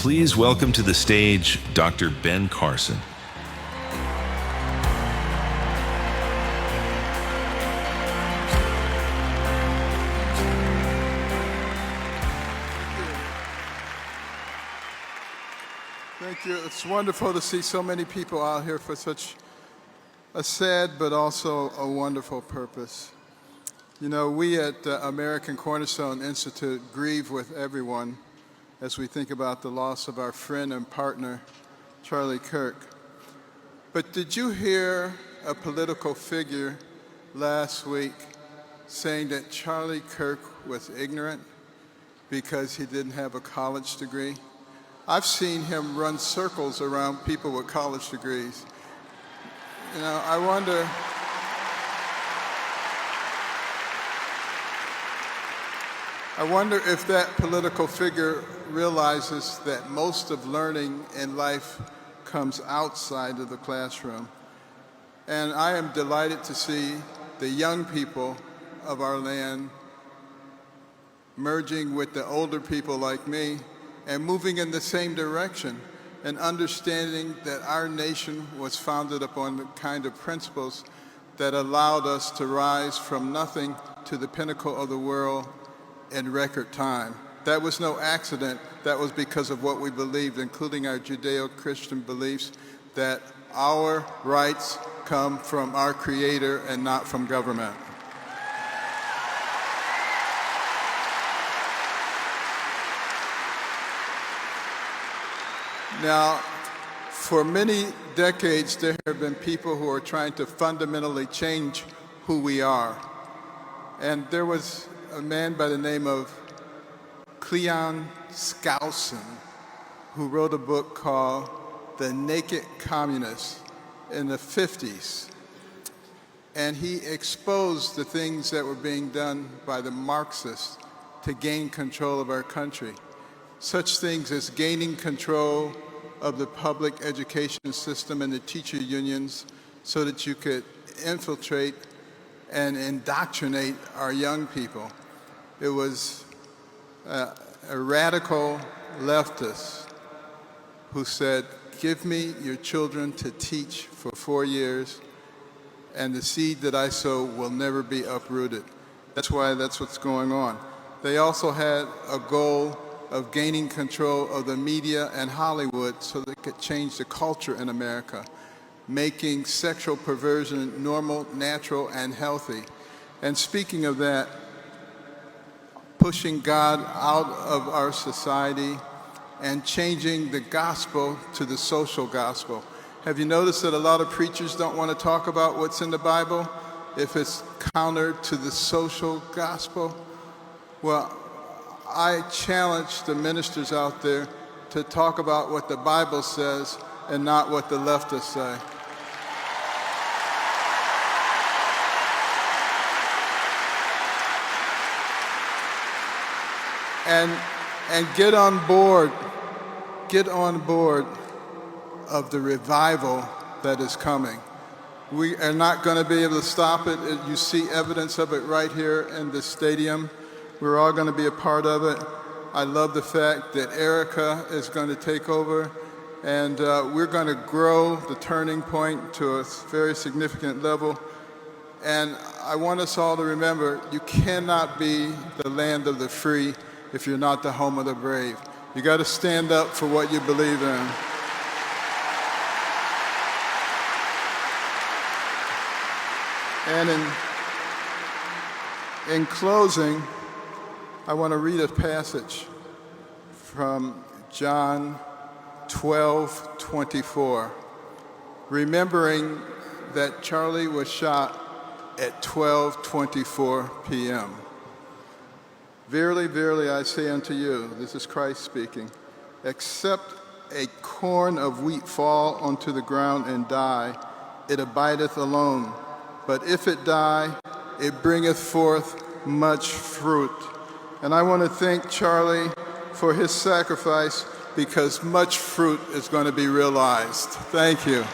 Please welcome to the stage Dr. Ben Carson. Thank you. It's wonderful to see so many people out here for such a sad but also a wonderful purpose. You know, we at the American Cornerstone Institute grieve with everyone as we think about the loss of our friend and partner, Charlie Kirk. But did you hear a political figure last week saying that Charlie Kirk was ignorant because he didn't have a college degree? I've seen him run circles around people with college degrees. You know, I wonder if that political figure realizes that most of learning in life comes outside of the classroom. And I am delighted to see the young people of our land merging with the older people like me and moving in the same direction and understanding that our nation was founded upon the kind of principles that allowed us to rise from nothing to the pinnacle of the world in record time. That was no accident. That was because of what we believed, including our Judeo-Christian beliefs, that our rights come from our Creator and not from government. Now, for many decades, there have been people who are trying to fundamentally change who we are. And there was a man by the name of Cleon Skousen who wrote a book called The Naked Communist in the 50s. And he exposed the things that were being done by the Marxists to gain control of our country. Such things as gaining control of the public education system and the teacher unions so that you could infiltrate and indoctrinate our young people. It was a radical leftist who said, give me your children to teach for 4 years, and the seed that I sow will never be uprooted. That's what's going on. They also had a goal of gaining control of the media and Hollywood so they could change the culture in America, making sexual perversion normal, natural, and healthy. And speaking of that, pushing God out of our society and changing the gospel to the social gospel. Have you noticed that a lot of preachers don't want to talk about what's in the Bible if it's counter to the social gospel? Well, I challenge the ministers out there to talk about what the Bible says and not what the leftists say. And get on board of the revival that is coming. We are not going to be able to stop it. You see evidence of it right here in the stadium. We're all going to be a part of it. I love the fact that Erica is going to take over, and we're going to grow the Turning Point to a very significant level. And I want us all to remember, you cannot be the land of the free if you're not the home of the brave. You got to stand up for what you believe in. And in closing, I want to read a passage from John 12:24, remembering that Charlie was shot at 12:24 p.m. Verily, verily, I say unto you, this is Christ speaking, except a corn of wheat fall onto the ground and die, it abideth alone. But if it die, it bringeth forth much fruit. And I want to thank Charlie for his sacrifice because much fruit is going to be realized. Thank you.